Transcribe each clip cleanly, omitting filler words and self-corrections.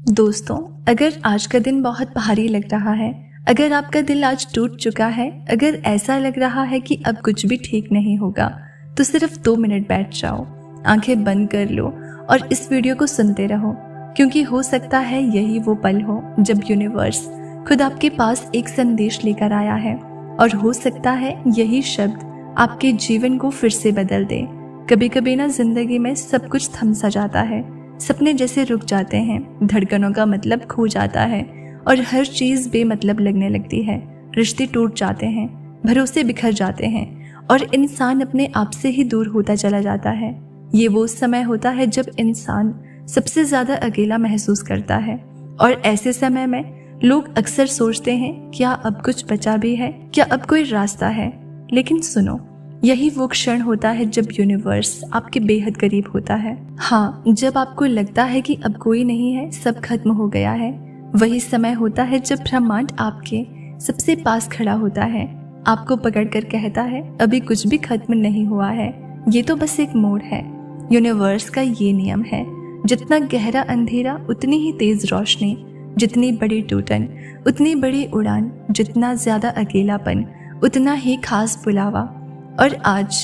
दोस्तों, अगर आज का दिन बहुत भारी लग रहा है, अगर आपका दिल आज टूट चुका है, अगर ऐसा लग रहा है कि अब कुछ भी ठीक नहीं होगा, तो सिर्फ 2 मिनट बैठ जाओ, आंखें बंद कर लो और इस वीडियो को सुनते रहो, क्योंकि हो सकता है यही वो पल हो जब यूनिवर्स खुद आपके पास एक संदेश लेकर आया है। और हो सकता है यही शब्द आपके जीवन को फिर से बदल दे। कभी कभी ना जिंदगी में सब कुछ थम सा जाता है, सपने जैसे रुक जाते हैं, धड़कनों का मतलब खो जाता है और हर चीज़ बेमतलब लगने लगती है। रिश्ते टूट जाते हैं, भरोसे बिखर जाते हैं और इंसान अपने आप से ही दूर होता चला जाता है। ये वो समय होता है जब इंसान सबसे ज़्यादा अकेला महसूस करता है और ऐसे समय में लोग अक्सर सोचते हैं, क्या अब कुछ बचा भी है, क्या अब कोई रास्ता है। लेकिन सुनो, यही वो क्षण होता है जब यूनिवर्स आपके बेहद करीब होता है। हाँ, जब आपको लगता है कि अब कोई नहीं है, सब खत्म हो गया है, वही समय होता है जब ब्रह्मांड आपके सबसे पास खड़ा होता है, आपको पकड़कर कहता है, अभी कुछ भी खत्म नहीं हुआ है, ये तो बस एक मोड़ है। यूनिवर्स का ये नियम है, जितना गहरा अंधेरा उतनी ही तेज रोशनी, जितनी बड़ी टूटन उतनी बड़ी उड़ान, जितना ज्यादा अकेलापन उतना ही खास बुलावा। और आज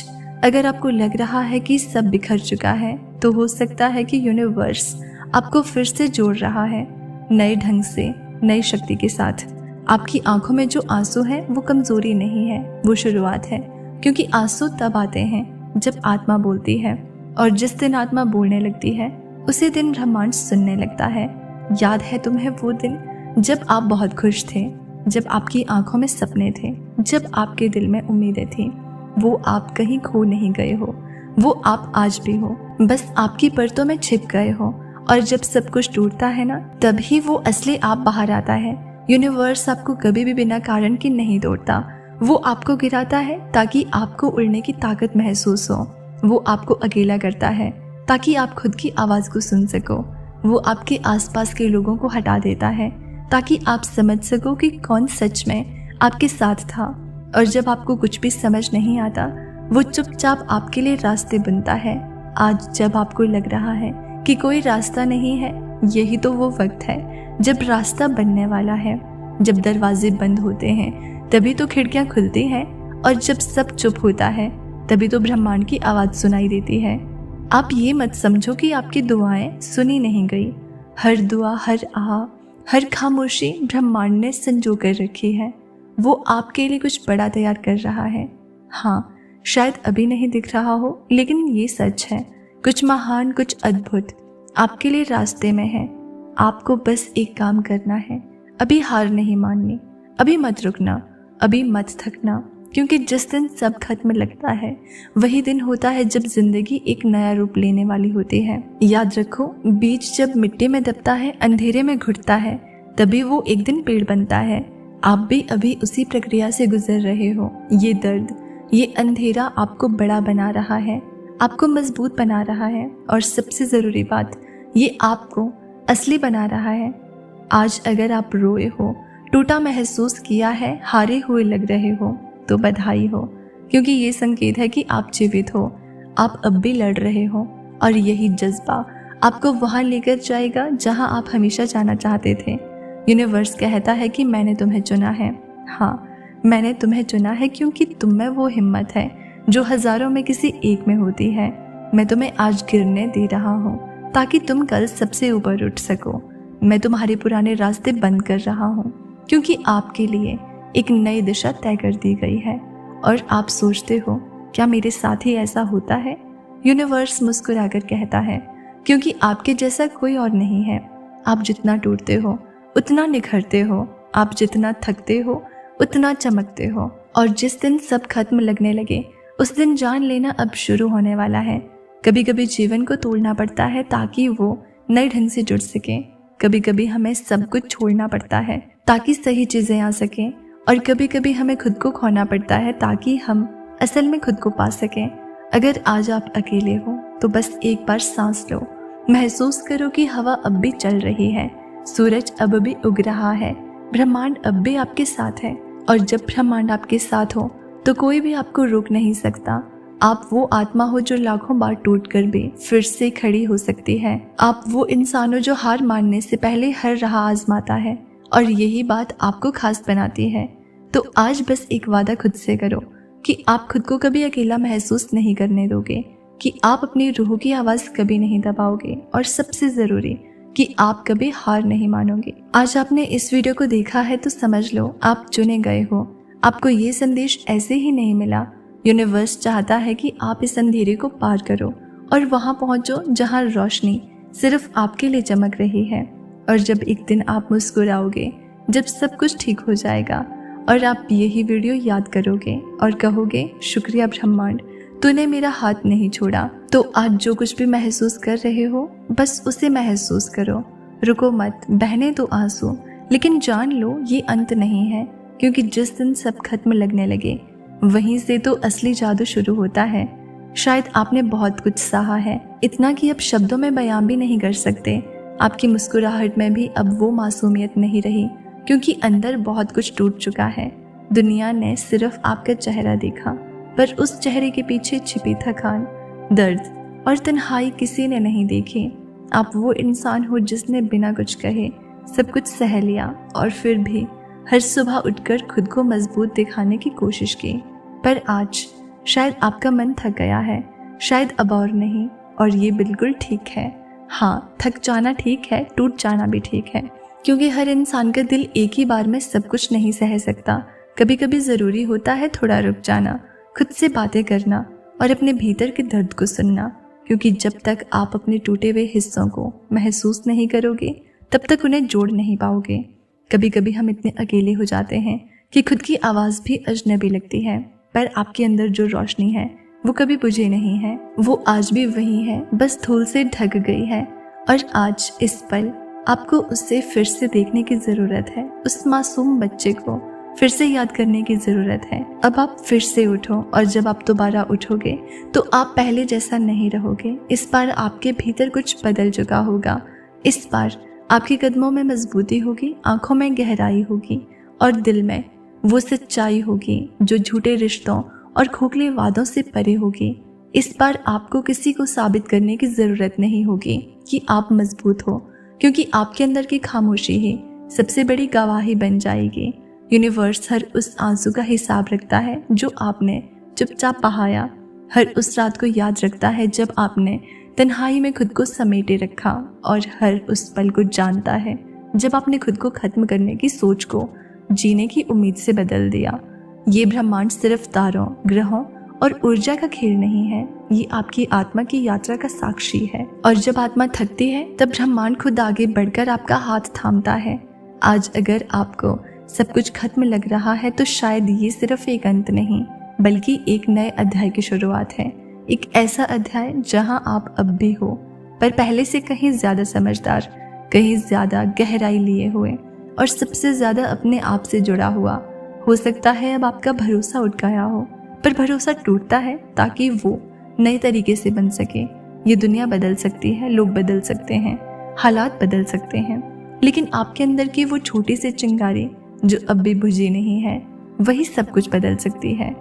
अगर आपको लग रहा है कि सब बिखर चुका है, तो हो सकता है कि यूनिवर्स आपको फिर से जोड़ रहा है, नए ढंग से, नई शक्ति के साथ। आपकी आंखों में जो आंसू है वो कमजोरी नहीं है, वो शुरुआत है, क्योंकि आंसू तब आते हैं जब आत्मा बोलती है, और जिस दिन आत्मा बोलने लगती है उसी दिन ब्रह्मांड सुनने लगता है। याद है तुम्हें वो दिन जब आप बहुत खुश थे, जब आपकी आंखों में सपने थे, जब आपके दिल में उम्मीदें थी। वो आप कहीं खो नहीं गए हो, वो आप आज भी हो, बस आपकी परतों में छिप गए हो। और जब सब कुछ टूटता है ना, तभी वो असली आप बाहर आता है। यूनिवर्स आपको कभी भी बिना कारण के नहीं तोड़ता, वो आपको गिराता है ताकि आपको उड़ने की ताकत महसूस हो। वो आपको अकेला करता है ताकि आप खुद की आवाज़ को सुन सको। वो आपके आसपास के लोगों को हटा देता है ताकि आप समझ सको कि कौन सच में आपके साथ था। और जब आपको कुछ भी समझ नहीं आता, वो चुपचाप आपके लिए रास्ते बनता है। आज जब आपको लग रहा है कि कोई रास्ता नहीं है, यही तो वो वक्त है जब रास्ता बनने वाला है। जब दरवाजे बंद होते हैं तभी तो खिड़कियां खुलती हैं, और जब सब चुप होता है तभी तो ब्रह्मांड की आवाज़ सुनाई देती है। आप ये मत समझो कि आपकी दुआएं सुनी नहीं गई। हर दुआ, हर आह, हर खामोशी ब्रह्मांड ने संजो कर रखी है। वो आपके लिए कुछ बड़ा तैयार कर रहा है। हाँ, शायद अभी नहीं दिख रहा हो, लेकिन ये सच है, कुछ महान, कुछ अद्भुत आपके लिए रास्ते में है। आपको बस एक काम करना है, अभी हार नहीं माननी, अभी मत रुकना, अभी मत थकना, क्योंकि जिस दिन सब खत्म लगता है वही दिन होता है जब जिंदगी एक नया रूप लेने वाली होती है। याद रखो, बीज जब मिट्टी में दबता है, अंधेरे में घुटता है, तभी वो एक दिन पेड़ बनता है। आप भी अभी उसी प्रक्रिया से गुजर रहे हो। ये दर्द, ये अंधेरा आपको बड़ा बना रहा है, आपको मजबूत बना रहा है, और सबसे ज़रूरी बात, ये आपको असली बना रहा है। आज अगर आप रोए हो, टूटा महसूस किया है, हारे हुए लग रहे हो, तो बधाई हो, क्योंकि ये संकेत है कि आप जीवित हो, आप अब भी लड़ रहे हो, और यही जज्बा आपको वहाँ लेकर जाएगा जहाँ आप हमेशा जाना चाहते थे। यूनिवर्स कहता है कि मैंने तुम्हें चुना है। हाँ, मैंने तुम्हें चुना है, क्योंकि तुम में वो हिम्मत है जो हजारों में किसी एक में होती है। मैं तुम्हें आज गिरने दे रहा हूँ ताकि तुम कल सबसे ऊपर उठ सको। मैं तुम्हारे पुराने रास्ते बंद कर रहा हूँ, क्योंकि आपके लिए एक नई दिशा तय कर दी गई है। और आप सोचते हो, क्या मेरे साथ ही ऐसा होता है? यूनिवर्स मुस्कुराकर कहता है, क्योंकि आपके जैसा कोई और नहीं है। आप जितना टूटते हो उतना निखरते हो, आप जितना थकते हो उतना चमकते हो। और जिस दिन सब खत्म लगने लगे, उस दिन जान लेना अब शुरू होने वाला है। कभी कभी जीवन को तोड़ना पड़ता है ताकि वो नए ढंग से जुड़ सके। कभी कभी हमें सब कुछ छोड़ना पड़ता है ताकि सही चीजें आ सकें, और कभी कभी हमें खुद को खोना पड़ता है ताकि हम असल में खुद को पा सकें। अगर आज आप अकेले हो, तो बस एक बार सांस लो, महसूस करो कि हवा अब भी चल रही है, सूरज अब भी उग रहा है, ब्रह्मांड अब भी आपके साथ है। और जब ब्रह्मांड आपके साथ हो तो कोई भी आपको रोक नहीं सकता, आप वो आत्मा हो जो लाखों बार टूटकर भी फिर से खड़ी हो सकती है। आप वो इंसान हो जो हार मानने से पहले हर राह आजमाता है और यही बात आपको खास बनाती है। तो आज बस एक वादा खुद से करो कि आप खुद को कभी अकेला महसूस नहीं करने दोगे, कि आप अपनी रूह की आवाज़ कभी नहीं दबाओगे और सबसे ज़रूरी कि आप कभी हार नहीं मानोगे। आज आपने इस वीडियो को देखा है तो समझ लो आप चुने गए हो। आपको ये संदेश ऐसे ही नहीं मिला। यूनिवर्स चाहता है कि आप इस अंधेरे को पार करो और वहाँ पहुँचो जहाँ रोशनी सिर्फ आपके लिए चमक रही है। और जब एक दिन आप मुस्कुराओगे, जब सब कुछ ठीक हो जाएगा और आप यही वीडियो याद करोगे और कहोगे शुक्रिया ब्रह्मांड, तूने मेरा हाथ नहीं छोड़ा। तो आज जो कुछ भी महसूस कर रहे हो बस उसे महसूस करो, रुको मत, बहने तो आंसू, लेकिन जान लो ये अंत नहीं है, क्योंकि जिस दिन सब खत्म लगने लगे वहीं से तो असली जादू शुरू होता है। शायद आपने बहुत कुछ सहा है, इतना कि अब शब्दों में बयां भी नहीं कर सकते। आपकी मुस्कुराहट में भी अब वो मासूमियत नहीं रही, क्योंकि अंदर बहुत कुछ टूट चुका है। दुनिया ने सिर्फ आपका चेहरा देखा, पर उस चेहरे के पीछे छिपी थकान, दर्द और तन्हाई किसी ने नहीं देखी। आप वो इंसान हो जिसने बिना कुछ कहे सब कुछ सह लिया और फिर भी हर सुबह उठकर खुद को मजबूत दिखाने की कोशिश की। पर आज शायद आपका मन थक गया है, शायद अब और नहीं, और ये बिल्कुल ठीक है। हाँ, थक जाना ठीक है, टूट जाना भी ठीक है, क्योंकि हर इंसान का दिल एक ही बार में सब कुछ नहीं सह सकता। कभी कभी ज़रूरी होता है थोड़ा रुक जाना, खुद से बातें करना और अपने भीतर के दर्द को सुनना, क्योंकि जब तक आप अपने टूटे हुए हिस्सों को महसूस नहीं करोगे तब तक उन्हें जोड़ नहीं पाओगे। कभी कभी हम इतने अकेले हो जाते हैं कि खुद की आवाज़ भी अजनबी लगती है, पर आपके अंदर जो रोशनी है वो कभी बुझी नहीं है, वो आज भी वही है, बस धूल से ढक गई है। और आज इस पल आपको उसे फिर से देखने की ज़रूरत है, उस मासूम बच्चे को फिर से याद करने की ज़रूरत है। अब आप फिर से उठो, और जब आप दोबारा उठोगे तो आप पहले जैसा नहीं रहोगे। इस बार आपके भीतर कुछ बदल चुका होगा। इस बार आपके कदमों में मजबूती होगी, आंखों में गहराई होगी और दिल में वो सच्चाई होगी जो झूठे रिश्तों और खोखले वादों से परे होगी। इस बार आपको किसी को साबित करने की ज़रूरत नहीं होगी कि आप मजबूत हो, क्योंकि आपके अंदर की खामोशी ही सबसे बड़ी गवाही बन जाएगी। यूनिवर्स हर उस आंसू का हिसाब रखता है जो आपने चुपचाप बहाया, हर उस रात को याद रखता है जब आपने तन्हाई में खुद को समेटे रखा, और हर उस पल को जानता है जब आपने खुद को खत्म करने की सोच को जीने की उम्मीद से बदल दिया। ये ब्रह्मांड सिर्फ तारों, ग्रहों और ऊर्जा का खेल नहीं है, ये आपकी आत्मा की यात्रा का साक्षी है। और जब आत्मा थकती है तब ब्रह्मांड खुद आगे बढ़कर आपका हाथ थामता है। आज अगर आपको सब कुछ खत्म लग रहा है तो शायद ये सिर्फ एक अंत नहीं, बल्कि एक नए अध्याय की शुरुआत है। एक ऐसा अध्याय जहां आप अब भी हो, पर पहले से कहीं ज़्यादा समझदार, कहीं ज़्यादा गहराई लिए हुए और सबसे ज़्यादा अपने आप से जुड़ा हुआ। हो सकता है अब आपका भरोसा उठ गया हो, पर भरोसा टूटता है ताकि वो नए तरीके से बन सके। ये दुनिया बदल सकती है, लोग बदल सकते हैं, हालात बदल सकते हैं, लेकिन आपके अंदर की वो छोटी सी चिंगारी जो अब भी बुझी नहीं है, वही सब कुछ बदल सकती है।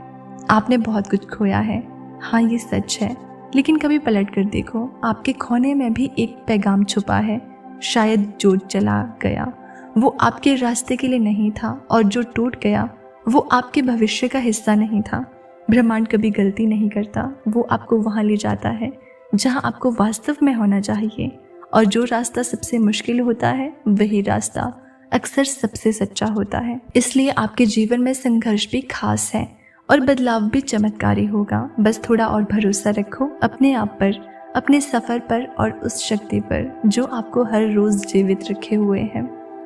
आपने बहुत कुछ खोया है, हाँ ये सच है, लेकिन कभी पलट कर देखो, आपके खोने में भी एक पैगाम छुपा है। शायद जो चला गया वो आपके रास्ते के लिए नहीं था, और जो टूट गया वो आपके भविष्य का हिस्सा नहीं था। ब्रह्मांड कभी गलती नहीं करता, वो आपको वहाँ ले जाता है जहाँ आपको वास्तव में होना चाहिए। और जो रास्ता सबसे मुश्किल होता है वही रास्ता अक्सर सबसे सच्चा होता है। इसलिए आपके जीवन में संघर्ष भी खास है और बदलाव भी चमत्कारी होगा। बस थोड़ा और भरोसा रखो अपने आप पर, अपने सफ़र पर और उस शक्ति पर जो आपको हर रोज़ जीवित रखे हुए है।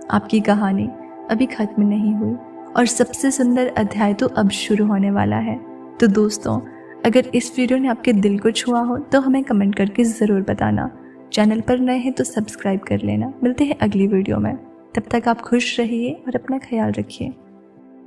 आपकी कहानी अभी खत्म नहीं हुई और सबसे सुंदर अध्याय तो अब शुरू होने वाला है। तो दोस्तों, अगर इस वीडियो ने आपके दिल को छुआ हो तो हमें कमेंट करके ज़रूर बताना। चैनल पर नए हैं तो सब्सक्राइब कर लेना। मिलते हैं अगली वीडियो में, तब तक आप खुश रहिए और अपना ख्याल रखिए।